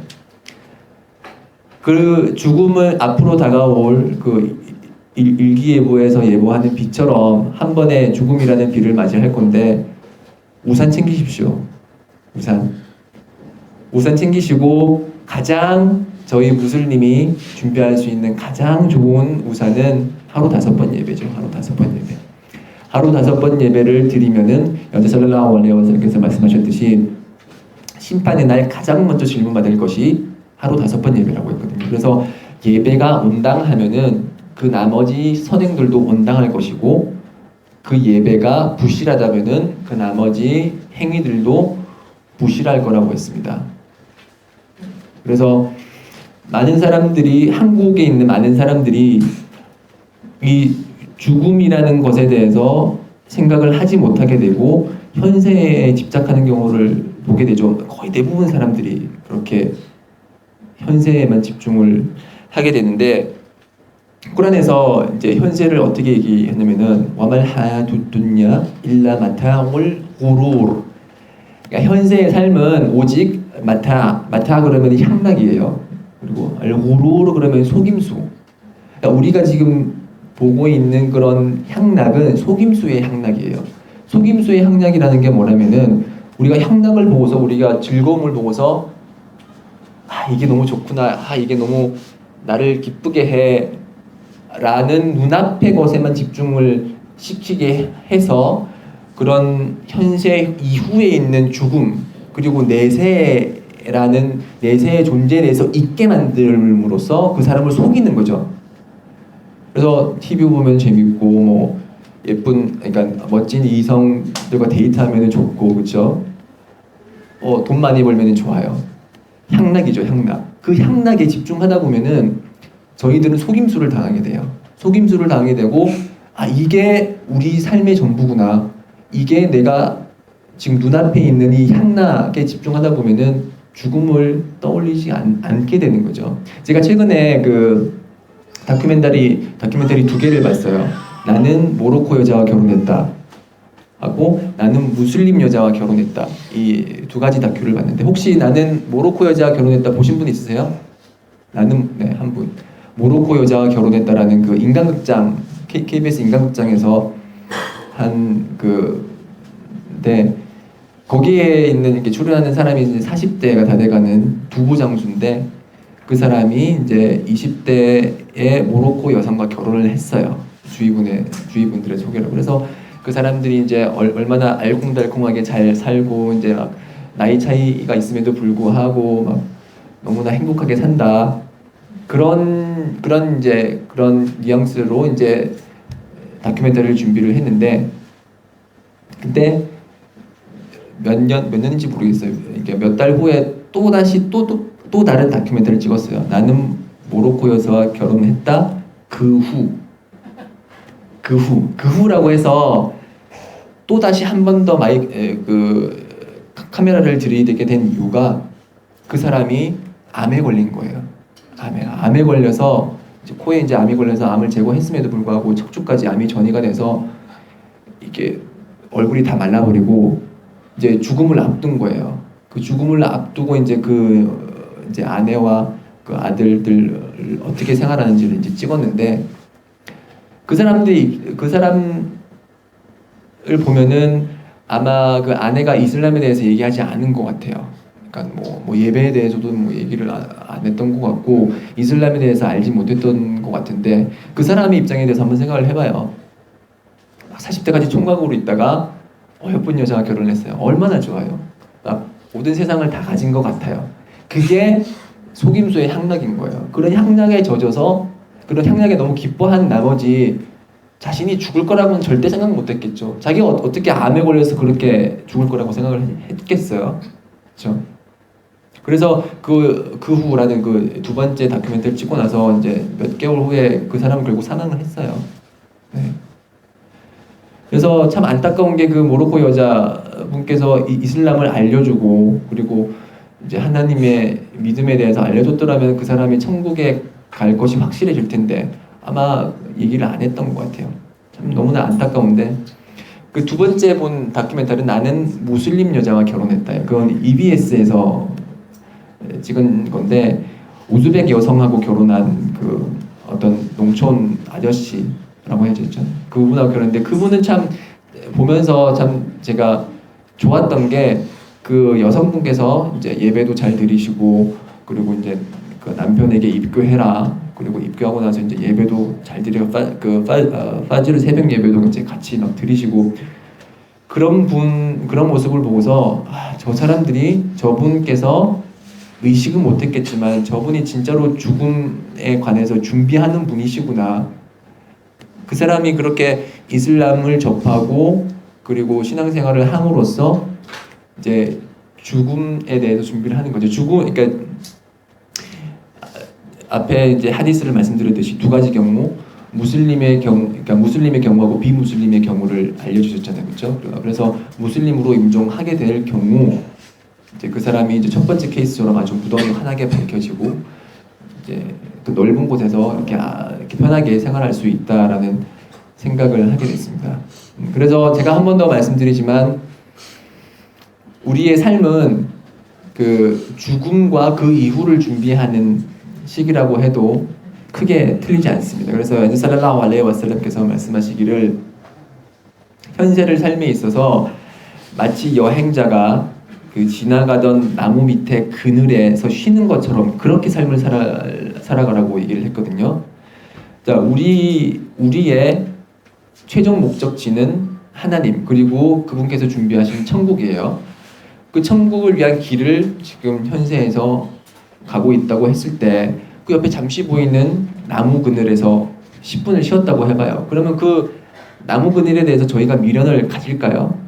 그 죽음을 앞으로 다가올 그 일기예보에서 예보하는 비처럼 한 번에 죽음이라는 비를 맞이할 건데 우산 챙기십시오. 우산 챙기시고 가장 저희 무슬림이 준비할 수 있는 가장 좋은 우산은 하루 5번 예배죠. 하루 5번 예배를 드리면은 연재 살랄라후 알레이히 와살람께서 말씀하셨듯이 심판의 날 가장 먼저 질문받을 것이 하루 5번 예배라고 했거든요. 그래서 예배가 온당하면은 그 나머지 선행들도 온당할 것이고 그 예배가 부실하다면은 그 나머지 행위들도 부실할 거라고 했습니다. 그래서 한국에 있는 많은 사람들이 이 죽음이라는 것에 대해서 생각을 하지 못하게 되고 현세에 집착하는 경우를 보게 되죠. 거의 대부분 사람들이 그렇게 현세에만 집중을 하게 되는데 꾸란에서 이제 현세를 어떻게 얘기했냐면은 와말 하야두 둔야 일라 마타울 구루르. 그러니까 현세의 삶은 오직 마타 그러면 향락이에요. 그리고 알 구루르 그러면 속임수. 그러니까 우리가 지금 보고 있는 그런 향락은 속임수의 향락이에요. 속임수의 향락이라는 게 뭐냐면은 우리가 향락을 보고서 우리가 즐거움을 보고서 아 이게 너무 좋구나, 아 이게 너무 나를 기쁘게 해 라는 눈앞의 것에만 집중을 시키게 해서 그런 현세 이후에 있는 죽음 그리고 내세라는 내세의 존재에 대해서 잊게 만들므로써 그 사람을 속이는 거죠. 그래서 TV 보면 재밌고 뭐 예쁜 그러니까 멋진 이성들과 데이트하면 좋고 그렇죠. 돈 많이 벌면 좋아요. 향락이죠, 향락. 그 향락에 집중하다 보면은 저희들은 속임수를 당하게 돼요. 속임수를 당하게 되고 아 이게 우리 삶의 전부구나. 이게 내가 지금 눈앞에 있는 이 향락에 집중하다 보면은 죽음을 떠올리지 않게 되는 거죠. 제가 최근에 그 다큐멘터리 2개를 봤어요. 나는 모로코 여자와 결혼했다 하고 나는 무슬림 여자와 결혼했다. 이 두 가지 다큐를 봤는데 혹시 나는 모로코 여자와 결혼했다 보신 분 있으세요? 나는 네, 한 분. 모로코 여자와 결혼했다라는 그 인간극장 KBS 인간극장에서 한 네, 거기에 있는 이렇게 출연하는 사람이 이제 40대가 다 돼가는 두부 장수인데 그 사람이 이제 20대의 모로코 여성과 결혼을 했어요. 주위분들의 소개로. 그래서 그 사람들이 이제 얼마나 알콩달콩하게 잘 살고 이제 막 나이 차이가 있음에도 불구하고 막 너무나 행복하게 산다. 그런 뉘앙스로 이제 다큐멘터리를 준비를 했는데 그때 몇 년인지 모르겠어요. 이게 몇 달 후에 또 다시 또 다른 다큐멘터리를 찍었어요. 나는 모로코 여자와 결혼했다. 그 후라고 해서 또 다시 한 번 더 카메라를 들이대게 된 이유가 그 사람이 암에 걸린 거예요. 암에 걸려서 이제 코에 이제 암이 걸려서 암을 제거했음에도 불구하고 척추까지 암이 전이가 돼서 이게 얼굴이 다 말라버리고 이제 죽음을 앞둔 거예요. 그 죽음을 앞두고 이제 이제 아내와 그 아들들 어떻게 생활하는지를 이제 찍었는데 그 사람을 보면은 아마 그 아내가 이슬람에 대해서 얘기하지 않은 것 같아요. 그러니까 뭐 예배에 대해서도 뭐 얘기를 안 했던 것 같고 이슬람에 대해서 알지 못했던 것 같은데 그 사람의 입장에 대해서 한번 생각을 해봐요. 40대까지 총각으로 있다가 예쁜 여자와 결혼했어요. 얼마나 좋아요. 모든 세상을 다 가진 것 같아요. 그게 속임수의 향락인 거예요. 그런 향락에 젖어서 그런 향락에 너무 기뻐한 나머지 자신이 죽을 거라고는 절대 생각 못했겠죠. 자기가 어떻게 암에 걸려서 그렇게 죽을 거라고 생각을 했겠어요. 그렇죠? 그래서 그 후라는 그 두 번째 다큐멘터리를 찍고 나서 이제 몇 개월 후에 그 사람은 결국 사망을 했어요. 네. 그래서 참 안타까운 게 그 모로코 여자분께서 이슬람을 알려주고 그리고 이제 하나님의 믿음에 대해서 알려줬더라면 그 사람이 천국에 갈 것이 확실해질 텐데 아마 얘기를 안 했던 것 같아요. 참 너무나 안타까운데 그 두 번째 본 다큐멘터리는 나는 무슬림 여자와 결혼했다. 그건 EBS에서 찍은 건데 우즈벡 여성하고 결혼한 그 어떤 농촌 아저씨라고 해야 되죠. 그분하고 결혼했는데 그분은 참 보면서 참 제가 좋았던 게 그 여성분께서 이제 예배도 잘 드리시고 그리고 이제 그 남편에게 입교해라. 그리고 입교하고 나서 이제 예배도 잘 드려 파지르 새벽 예배도 이제 같이 막 드리시고 그런 모습을 보고서 저 사람들이 저분께서 의식은 못했겠지만 저분이 진짜로 죽음에 관해서 준비하는 분이시구나. 그 사람이 그렇게 이슬람을 접하고 그리고 신앙생활을 함으로써 이제 죽음에 대해서 준비를 하는 거죠. 그러니까 앞에 이제 하디스를 말씀드렸듯이 두 가지 경우, 그러니까 무슬림의 경우하고 비무슬림의 경우를 알려주셨잖아요, 그렇죠? 그래서 무슬림으로 임종하게 될 경우, 이제 그 사람이 이제 첫 번째 케이스처럼 아주 무덤이 환하게 밝혀지고, 이제 그 넓은 곳에서 이렇게 편하게 생활할 수 있다라는 생각을 하게 됐습니다. 그래서 제가 한 번 더 말씀드리지만 우리의 삶은 그 죽음과 그 이후를 준비하는 시기라고 해도 크게 틀리지 않습니다. 그래서 엔지 살랄라후 알레이히 와살람께서 말씀하시기를 현세를 삶에 있어서 마치 여행자가 그 지나가던 나무 밑에 그늘에서 쉬는 것처럼 그렇게 삶을 살아가라고 얘기를 했거든요. 자, 우리의 최종 목적지는 하나님, 그리고 그분께서 준비하신 천국이에요. 그 천국을 위한 길을 지금 현세에서 가고 있다고 했을 때 그 옆에 잠시 보이는 나무 그늘에서 10분을 쉬었다고 해봐요. 그러면 그 나무 그늘에 대해서 저희가 미련을 가질까요?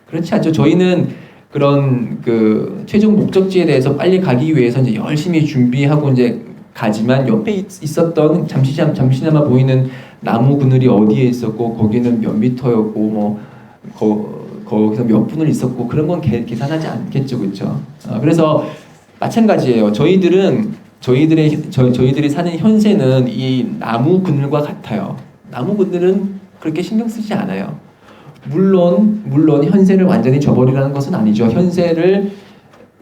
그렇지 않죠. 저희는 그런 그 최종 목적지에 대해서 빨리 가기 위해서 이제 열심히 준비하고 이제 가지만 옆에 있었던 잠시나마 보이는 나무 그늘이 어디에 있었고 거기는 몇 미터였고 뭐 거기서 몇 분을 있었고 그런 건 계산하지 않겠죠, 그렇죠? 그래서 마찬가지예요. 저희들이 사는 현세는 이 나무 그늘과 같아요. 나무 그늘은 그렇게 신경 쓰지 않아요. 물론 현세를 완전히 저버리라는 것은 아니죠. 현세를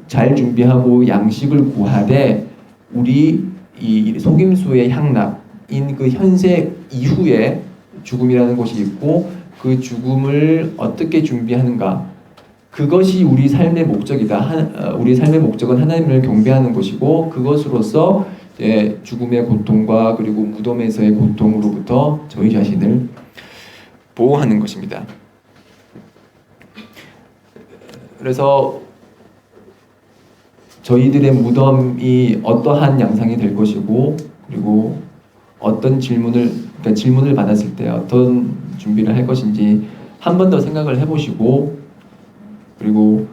잘 준비하고 양식을 구하되 우리 이 속임수의 향락인 그 현세 이후에 죽음이라는 것이 있고 그 죽음을 어떻게 준비하는가, 그것이 우리 삶의 목적이다. 우리 삶의 목적은 하나님을 경배하는 것이고 그것으로서 이제 죽음의 고통과 그리고 무덤에서의 고통으로부터 저희 자신을 보호하는 것입니다. 그래서 저희들의 무덤이 어떠한 양상이 될 것이고 그리고 어떤 질문을 받았을 때 어떤 준비를 할 것인지 한 번 더 생각을 해보시고 그리고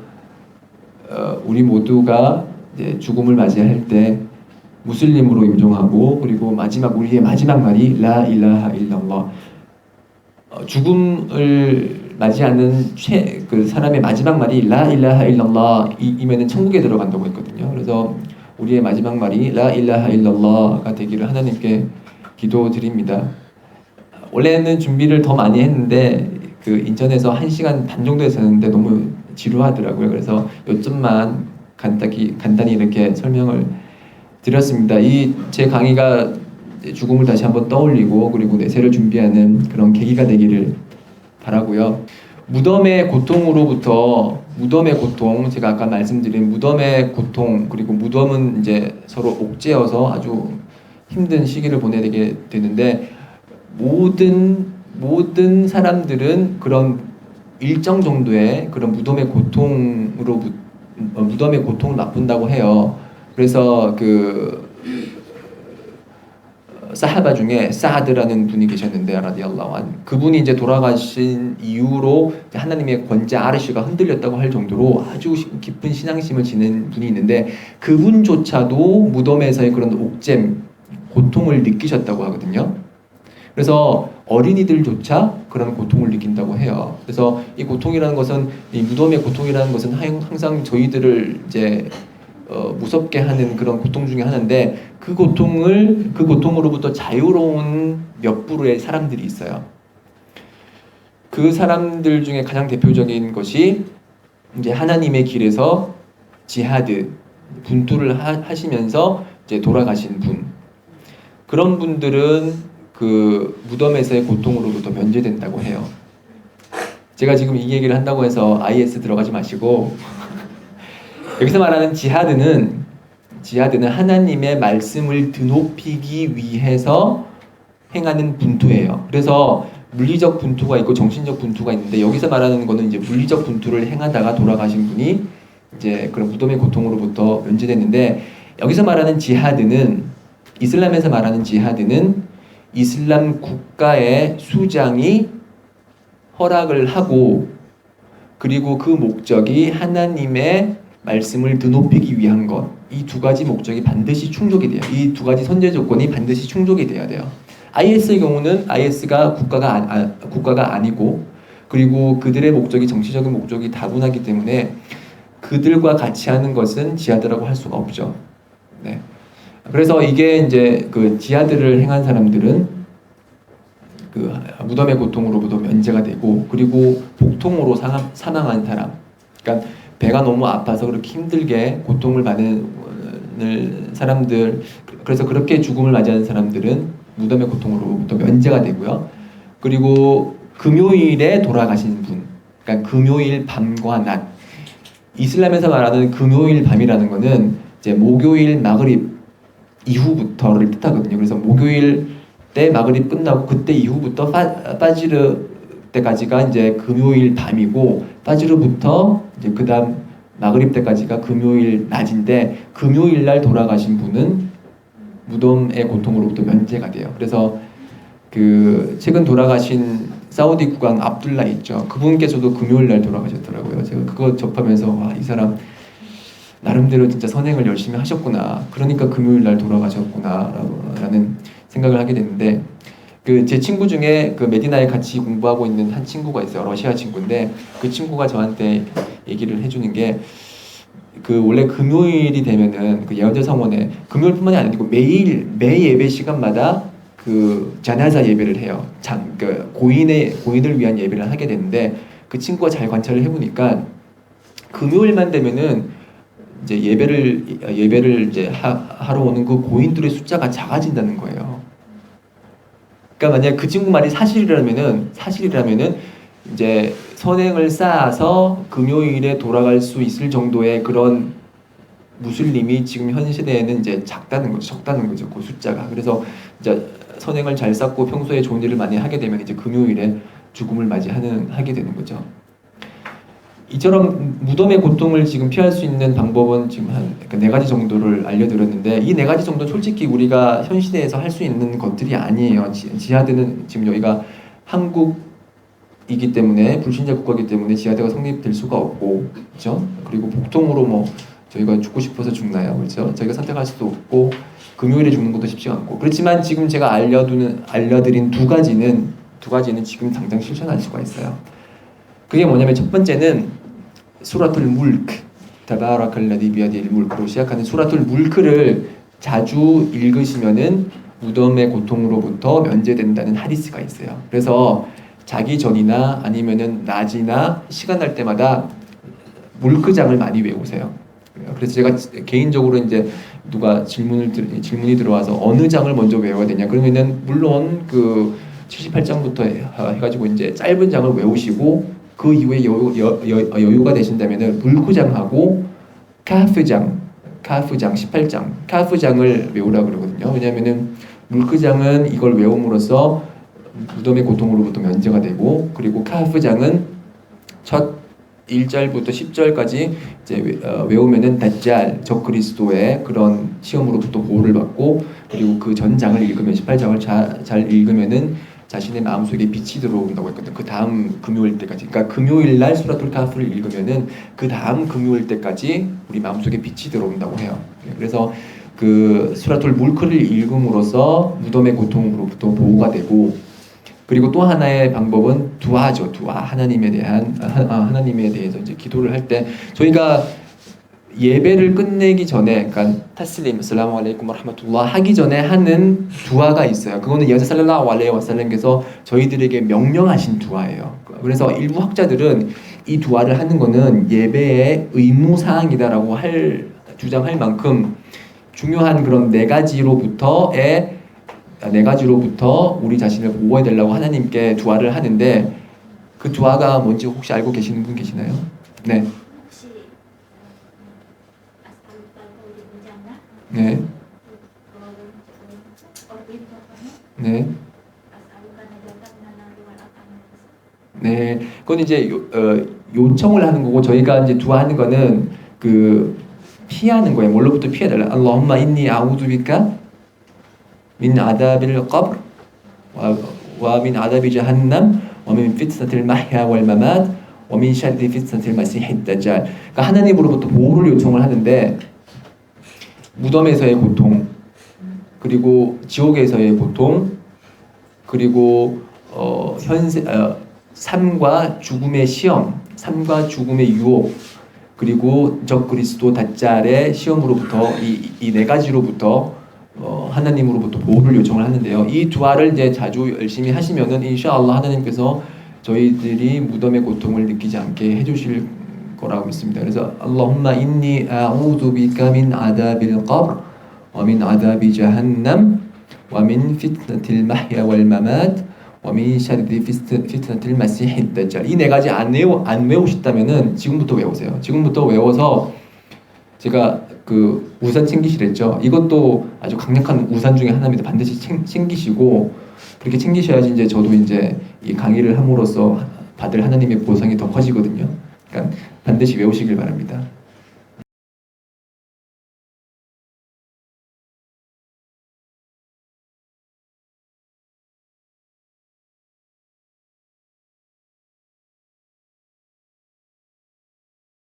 우리 모두가 이제 죽음을 맞이할 때 무슬림으로 유종하고 그리고 우리의 마지막 말이 라 일라하 일랄lah. 죽음을 맞이하는 그 사람의 마지막 말이 라 일라하 일랄lah 이면은 천국에 들어간다고 했거든요. 그래서 우리의 마지막 말이 라 일라하 일랄라가 되기를 하나님께 기도드립니다. 원래는 준비를 더 많이 했는데 그 인천에서 1시간 반 정도 했었는데 너무 지루하더라고요. 그래서 요점만 간단히 이렇게 설명을 드렸습니다. 이 제 강의가 죽음을 다시 한번 떠올리고 그리고 내세를 준비하는 그런 계기가 되기를 바라고요. 무덤의 고통, 제가 아까 말씀드린 무덤의 고통, 그리고 무덤은 이제 서로 옥죄어서 아주 힘든 시기를 보내게 되는데 모든 사람들은 그런 일정 정도의 그런 무덤의 고통을 맛본다고 해요. 그래서 그 사하바 중에 사드라는 분이 계셨는데 라디알라후 안, 그분이 이제 돌아가신 이후로 하나님의 권자 아르시가 흔들렸다고 할 정도로 아주 깊은 신앙심을 지닌 분이 있는데 그분조차도 무덤에서의 그런 옥잼, 고통을 느끼셨다고 하거든요. 그래서 어린이들조차 그런 고통을 느낀다고 해요. 그래서 이 고통이라는 것은, 이 무덤의 고통이라는 것은 항상 저희들을 이제 무섭게 하는 그런 고통 중에 하나인데 그 고통으로부터 자유로운 몇 부류의 사람들이 있어요. 그 사람들 중에 가장 대표적인 것이 이제 하나님의 길에서 지하드, 분투를 하시면서 이제 돌아가신 분. 그런 분들은 그 무덤에서의 고통으로부터 면제된다고 해요. 제가 지금 이 얘기를 한다고 해서 IS 들어가지 마시고 여기서 말하는 지하드는 하나님의 말씀을 드높이기 위해서 행하는 분투예요. 그래서 물리적 분투가 있고 정신적 분투가 있는데 여기서 말하는 거는 이제 물리적 분투를 행하다가 돌아가신 분이 이제 그런 무덤의 고통으로부터 면제됐는데 여기서 말하는 지하드는, 이슬람에서 말하는 지하드는 이슬람 국가의 수장이 허락을 하고 그리고 그 목적이 하나님의 말씀을 드높이기 위한 것, 이 두 가지 목적이 반드시 충족이 돼요. 이 두 가지 선제 조건이 반드시 충족이 돼야 돼요. IS의 경우는 IS가 국가가 아니고 그리고 그들의 목적이 정치적인 목적이 다분하기 때문에 그들과 같이 하는 것은 지하드라고 할 수가 없죠. 네. 그래서 이게 이제 그 지하들을 행한 사람들은 그 무덤의 고통으로부터 면제가 되고, 그리고 복통으로 사망한 사람, 그러니까 배가 너무 아파서 그렇게 힘들게 고통을 받는 사람들, 그래서 그렇게 죽음을 맞이하는 사람들은 무덤의 고통으로부터 면제가 되고요. 그리고 금요일에 돌아가신 분, 그러니까 금요일 밤과 낮, 이슬람에서 말하는 금요일 밤이라는 거는 이제 목요일 마그립 이후부터를 뜻하거든요. 그래서 목요일 때 마그립 끝나고 그때 이후부터 파지르 때까지가 이제 금요일 밤이고, 파지르부터 이제 그다음 마그립 때까지가 금요일 낮인데, 금요일 날 돌아가신 분은 무덤의 고통으로부터 면제가 돼요. 그래서 그 최근 돌아가신 사우디 국왕 압둘라 있죠. 그분께서도 금요일 날 돌아가셨더라고요. 제가 그거 접하면서 와, 이 사람 나름대로 진짜 선행을 열심히 하셨구나. 그러니까 금요일 날 돌아가셨구나라는 생각을 하게 됐는데, 그 제 친구 중에 그 메디나에 같이 공부하고 있는 한 친구가 있어요. 러시아 친구인데 그 친구가 저한테 얘기를 해주는 게, 그 원래 금요일이 되면은 그 예언자 성원에 금요일뿐만이 아니고 매 예배 시간마다 그 자나자 예배를 해요. 그 고인을 위한 예배를 하게 되는데, 그 친구가 잘 관찰을 해보니까 금요일만 되면은 이제 예배를 이제 하러 오는 그 고인들의 숫자가 작아진다는 거예요. 그러니까 만약 그 친구 말이 사실이라면은 이제 선행을 쌓아서 금요일에 돌아갈 수 있을 정도의 그런 무슬림이 지금 현 시대에는 이제 적다는 거죠. 그 숫자가. 그래서 이제 선행을 잘 쌓고 평소에 좋은 일을 많이 하게 되면 이제 금요일에 죽음을 하게 되는 거죠. 이처럼 무덤의 고통을 지금 피할 수 있는 방법은 지금 한 네 가지 정도를 알려드렸는데, 이 네 가지 정도 솔직히 우리가 현 시대에서 할 수 있는 것들이 아니에요. 지하드는 지금 여기가 한국이기 때문에, 불신자 국가이기 때문에 지하드가 성립될 수가 없고, 그렇죠? 그리고 복통으로 뭐 저희가 죽고 싶어서 죽나요, 그렇죠? 저희가 선택할 수도 없고, 금요일에 죽는 것도 쉽지 않고. 그렇지만 지금 제가 알려드린 두 가지는 지금 당장 실천할 수가 있어요. 그게 뭐냐면, 첫 번째는 수라툴 물크, 타바라칼라디 비야디일 물크로 시작하는 수라툴 물크를 자주 읽으시면은 무덤의 고통으로부터 면제된다는 하디스가 있어요. 그래서 자기 전이나 아니면은 낮이나 시간 날 때마다 물크장을 많이 외우세요. 그래서 제가 개인적으로 이제 누가 질문이 들어와서 어느 장을 먼저 외워야 되냐, 그러면은 물론 그 78장부터 해가지고 이제 짧은 장을 외우시고, 그 이후에 여유가 되신다면은 물크장하고 카프장 18장 카프장을 외우라 그러거든요. 왜냐하면은 물크장은 이걸 외움으로써 무덤의 고통으로부터 면제가 되고, 그리고 카프장은 첫 1절부터 10절까지 이제 외우면은 다짤 적그리스도의 그런 시험으로부터 보호를 받고, 그리고 그 전장을 읽으면 18장을 잘 읽으면은 자신의 마음속에 빛이 들어온다고 했거든요. 그 다음 금요일 때까지. 그러니까 금요일 날 수라툴 카프를 읽으면은 그 다음 금요일 때까지 우리 마음속에 빛이 들어온다고 해요. 그래서 그 수라툴 물크를 읽음으로써 무덤의 고통으로부터 보호가 되고, 그리고 또 하나의 방법은 두아죠. 두아. 하나님에 대해서 이제 기도를 할 때, 저희가 예배를 끝내기 전에, 그러니까 타슬림, 슬라무 알레이쿰 와라흐마툴라h 하기 전에 하는 두아가 있어요. 그거는 예언자 살랄라후 알레이히 와살람께서 저희들에게 명령하신 두아예요. 그래서 일부 학자들은 이 두아를 하는 거는 예배의 의무 사항이다라고 주장할 만큼 중요한 그런 네 가지로부터 우리 자신을 보호해 달라고 하나님께 두아를 하는데, 그 두아가 뭔지 혹시 알고 계시는 분 계시나요? 네. 네. 네. 네. 그건 이제 요청을 하는 거고, 저희가 이제 두아하는 거는 그 피하는 거예요. 뭘로부터 피해달라. 알라훔마 인니 아우두 비까 민 아다빌 qabr 와 민 아다비 자한남 와 민 피트나틸 마히야 월 마맛 와 민 샤리 피트나틸 마시히 다잘. 그러니까 하나님으로부터 보호를 요청을 하는데, 무덤에서의 고통, 그리고 지옥에서의 고통, 그리고 삶과 죽음의 시험, 삶과 죽음의 유혹, 그리고 적그리스도 다짤의 시험으로부터 이 네 가지로부터 하나님으로부터 보호를 요청을 하는데요. 이 두아를 이제 자주 열심히 하시면은 인샤알라 하나님께서 저희들이 무덤의 고통을 느끼지 않게 해주실 거라고 믿습니다. 그래서 Allahumma inni a'udhu bika min adabil qabr wa min adabi jahannam wa min fitnatil mahya wal mamat wa min sharri fitnatil masihid dajjal. 이 네 가지 안 외우셨다면은 지금부터 외우세요. 지금부터 외워서 제가 그 우산 챙기시랬죠. 이것도 아주 강력한 우산 중에 하나입니다. 반드시 챙기시고 그렇게 챙기셔야지 이제 저도 이제 이 강의를 함으로써 받을 하나님의 보상이 더 커지거든요. 그러니까 반드시 외우시길 바랍니다.